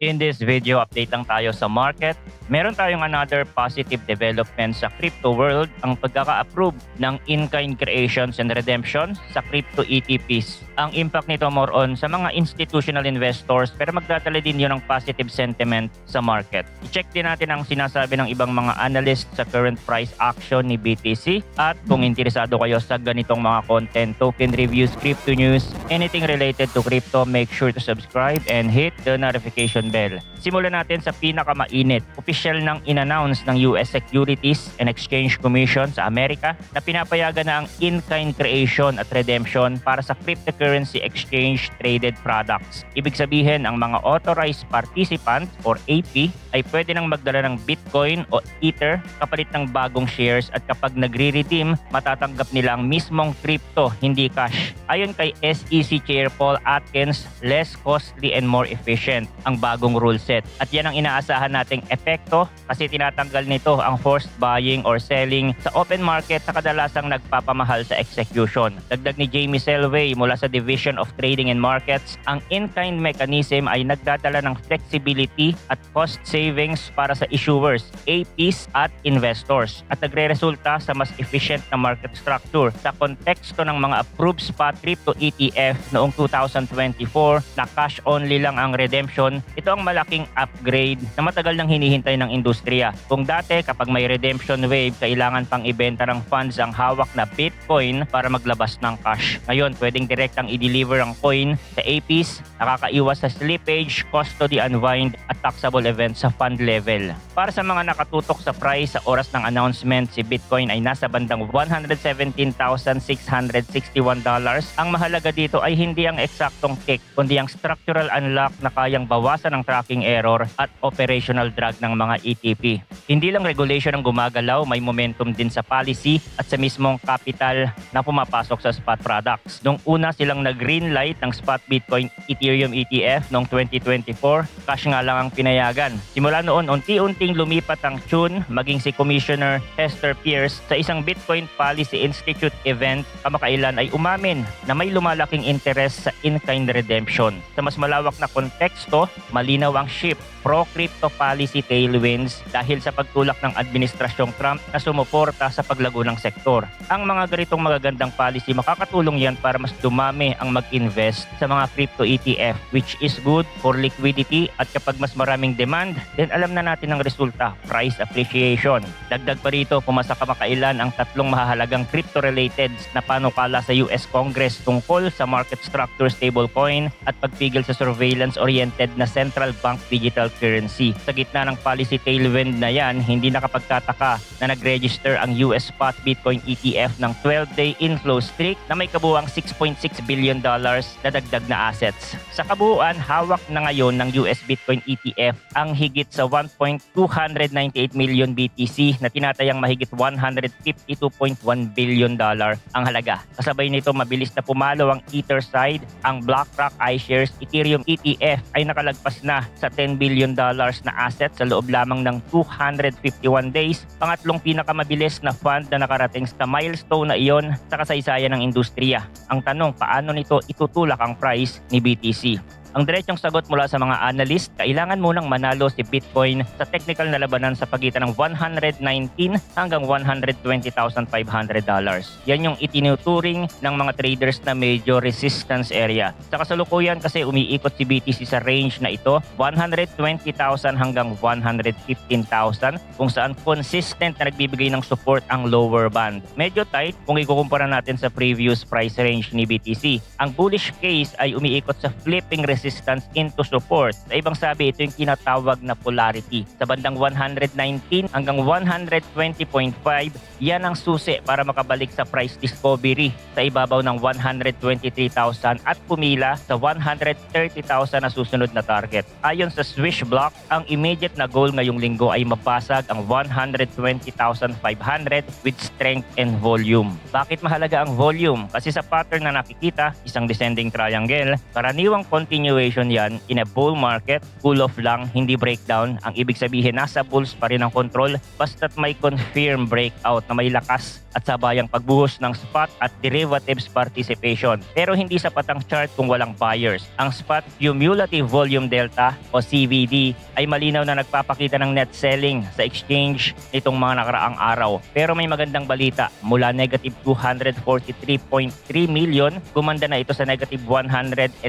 In this video, update lang tayo sa market. Meron tayong another positive development sa crypto world, ang pagkaka-approve ng in-kind creations and redemption sa crypto ETPs. Ang impact nito more on sa mga institutional investors pero magdadala din yun ng positive sentiment sa market. I-check din natin ang sinasabi ng ibang mga analyst sa current price action ni BTC at kung interesado kayo sa ganitong mga content, token reviews, crypto news, anything related to crypto, make sure to subscribe and hit the notification bell. Simulan natin sa pinakamainit. Opisyal nang in-announce ng US Securities and Exchange Commission sa Amerika na pinapayagan na ang in-kind creation at redemption para sa cryptocurrency exchange traded products. Ibig sabihin, ang mga authorized participants or AP ay pwede nang magdala ng Bitcoin o Ether kapalit ng bagong shares at kapag nagre-redeem, matatanggap nila ang mismong crypto, hindi cash. Ayon kay SEC Chair Paul Atkins, less costly and more efficient ang bagong rule set. At yan ang inaasahan nating epekto kasi tinatanggal nito ang forced buying or selling sa open market na kadalasang nagpapamahal sa execution. Dagdag ni Jamie Selway mula sa Division of Trading and Markets, ang in-kind mechanism ay nagdadala ng flexibility at cost savings para sa issuers, APs at investors at nagre-resulta sa mas efficient na market structure sa konteksto ng mga approved spot crypto ETF noong 2024 na cash only lang ang redemption. Ito ang malaking upgrade na matagal nang hinihintay ng industriya. Kung dati kapag may redemption wave, kailangan pang ibenta ng funds ang hawak na Bitcoin para maglabas ng cash. Ngayon, pwedeng direktang i-deliver ang coin sa APs, nakakaiwas sa slippage, custody unwind at taxable events sa fund level. Para sa mga nakatutok sa price sa oras ng announcement, si Bitcoin ay nasa bandang $117,661. Ang mahalaga dito ay hindi ang eksaktong tick, kundi ang structural unlock na kayang bawasan ng tracking error at operational drag ng mga ETP. Hindi lang regulation ang gumagalaw, may momentum din sa policy at sa mismong capital na pumapasok sa spot products. Nung una silang nag-green light ng spot Bitcoin Ethereum ETF noong 2024, cash nga lang ang pinayagan. Simula noon, unti-unting lumipat ang tune, maging si Commissioner Hester Pierce sa isang Bitcoin Policy Institute event kamakailan ay umamin na may lumalaking interest sa in-kind redemption. Sa mas malawak na konteksto, malinaw ang shift pro-crypto policy tailwinds dahil sa pagtulak ng Administrasyong Trump na sumuporta sa paglago ng sektor. Ang mga ganitong magagandang policy, makakatulong yan para mas dumami ang mag-invest sa mga crypto ETF, which is good for liquidity at kapag mas maraming demand, then alam na natin ang resulta, price appreciation. Dagdag pa rito, pumasa kamakailan ang tatlong mahahalagang crypto-related na panukala sa US Congress tungkol sa market structure stablecoin at pagpigil sa surveillance-oriented na central bank digital currency. Sa gitna ng policy tailwind na yan, hindi nakapagtataka na nag-register ang US spot Bitcoin ETF ng 12-day inflow streak na may kabuuang $6.6 billion na dagdag na assets. Sa kabuuan, hawak na ngayon ng US Bitcoin ETF ang higit sa 1.298 million BTC na tinatayang mahigit $152.1 billion ang halaga. Kasabay nito, mabilis na pumalo ang Ether side. Ang BlackRock iShares Ethereum ETF ay nakalagpas na sa $10 billion na asset sa loob lamang ng 251 days. Pangatlong pinakamabilis na fund na nakarating sa milestone na iyon sa kasaysayan ng industriya. Ang tanong, paano nito itutulak ang price ni BTC? Ang diretsong sagot mula sa mga analyst, kailangan munang manalo si Bitcoin sa technical na labanan sa pagitan ng $119 hanggang $120,500. Yan yung itinuturing ng mga traders na major resistance area. Sa kasalukuyan kasi umiikot si BTC sa range na ito, 120,000 hanggang 115,000, kung saan consistent na nagbibigay ng support ang lower band. Medyo tight kung ikukumpara natin sa previous price range ni BTC. Ang bullish case ay umiikot sa flipping resistance into support. Sa ibang sabi, ito yung tinatawag na polarity. Sa bandang 119 hanggang 120.5, yan ang susi para makabalik sa price discovery sa ibabaw ng 123,000 at pumila sa 130,000 na susunod na target. Ayon sa Swish Block, ang immediate na goal ngayong linggo ay mabasag ang 120,500 with strength and volume. Bakit mahalaga ang volume? Kasi sa pattern na nakikita, isang descending triangle, karaniwang continuous continuation yan in a bull market, cool off lang, hindi breakdown. Ang ibig sabihin, nasa bulls pa rin ang control basta't may confirm breakout na may lakas at sabayang pagbuhos ng spot at derivatives participation. Pero hindi sapat ang chart kung walang buyers. Ang spot cumulative volume delta o CVD ay malinaw na nagpapakita ng net selling sa exchange nitong mga nakaraang araw. Pero may magandang balita, mula negative 243.3 million, gumanda na ito sa negative 111.3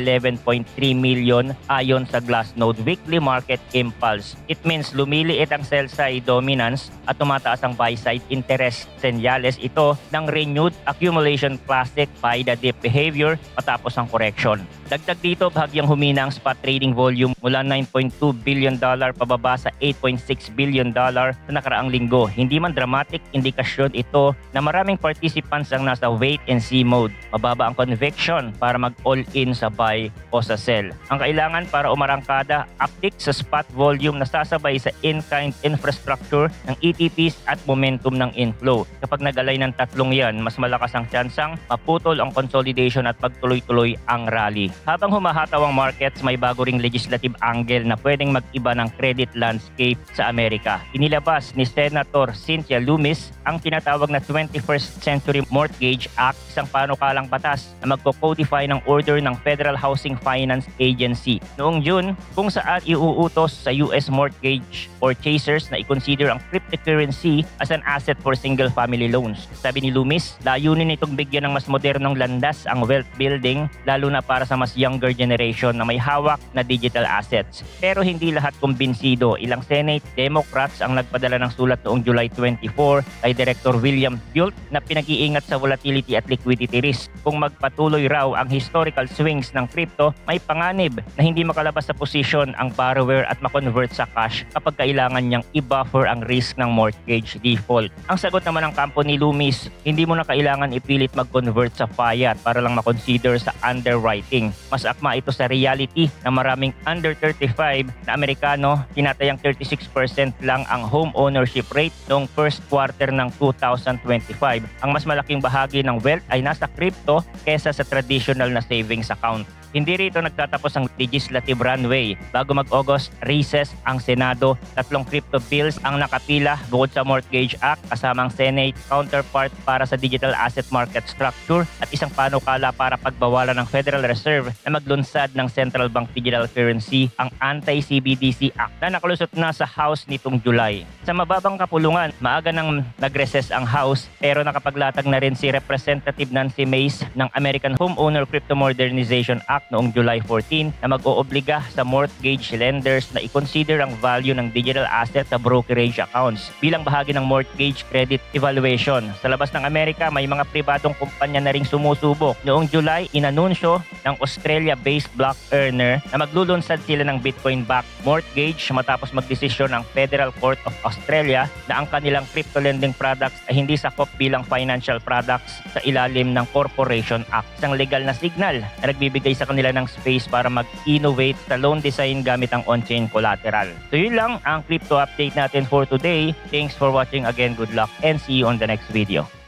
million ayon sa Glassnode Weekly Market Impulse. It means lumiliit ang sell side dominance at tumataas ang buy side interest. Senyales ito ng renewed accumulation classic buy the dip behavior matapos ang correction. Dagdag dito, bahagyang humina ang spot trading volume mula $9.2 billion pababa sa $8.6 billion sa nakaraang linggo. Hindi man dramatic indikasyon ito na maraming participants ang nasa wait and see mode. Mababa ang conviction para mag-all in sa buy o sa sell. Ang kailangan para umarangkada, uptick sa spot volume na sasabay sa in-kind infrastructure ng ETPs at momentum ng inflow. Kapag nag-alay ng tatlong yan, mas malakas ang tsansang maputol ang consolidation at pagtuloy-tuloy ang rally. Habang humahataw ang markets, may bago ring legislative angle na pwedeng mag-iba ng credit landscape sa Amerika. Inilabas ni Senator Cynthia Lummis ang tinatawag na 21st Century Mortgage Act, isang panukalang batas na magko-codify ng order ng Federal Housing Finance Agency noong June, kung saan iuutos sa US mortgage purchasers na i-consider ang cryptocurrency as an asset for single-family loans. Sabi ni Lummis, layunin nitong bigyan ng mas modernong landas ang wealth building, lalo na para sa mas younger generation na may hawak na digital assets. Pero hindi lahat kumbinsido. Ilang Senate Democrats ang nagpadala ng sulat noong July 24 kay Director William Built na pinag-iingat sa volatility at liquidity risk. Kung magpatuloy raw ang historical swings ng crypto, may panganib na hindi makalabas sa posisyon ang borrower at makonvert sa cash kapag kailangan niyang i-buffer ang risk ng mortgage default. Ang sagot naman ng kampo ni Lummis, hindi mo na kailangan ipilit mag-convert sa fiat para lang makonsider sa underwriting. Mas akma ito sa reality na maraming under 35 na Amerikano, tinatayang 36% lang ang home ownership rate noong first quarter ng 2025. Ang mas malaking bahagi ng wealth ay nasa crypto kesa sa traditional na savings account. Hindi rito nagtatapos ang legislative runway. Bago mag-August recess ang Senado, 3 crypto bills ang nakapila bukod sa Mortgage Act, kasamang Senate counterpart para sa digital asset market structure at isang panukala para pagbawalan ng Federal Reserve na maglunsad ng central bank digital currency, ang Anti-CBDC Act na nakalusot na sa House nitong July. Sa mababang kapulungan, maaga nang nag-recess ang House pero nakapaglatag na rin si Representative Nancy Mace ng American Homeowner Crypto Modernization Act noong July 14 na mag-oobliga sa mortgage lenders na i-consider ang value ng digital asset sa brokerage accounts bilang bahagi ng mortgage credit evaluation. Sa labas ng Amerika, may mga pribadong kumpanya na ring sumusubok. Noong July, inanunsyo ng Australia-based block earner na maglulunsad sila ng Bitcoin-backed mortgage matapos magdesisyon ang Federal Court of Australia na ang kanilang crypto lending products ay hindi sakop bilang financial products sa ilalim ng Corporation Act. Isang legal na signal na nagbibigay sa kanila ng space para mag-innovate sa loan design gamit ang on-chain collateral. So yun lang ang crypto update natin for today. Thanks for watching again. Good luck and see you on the next video.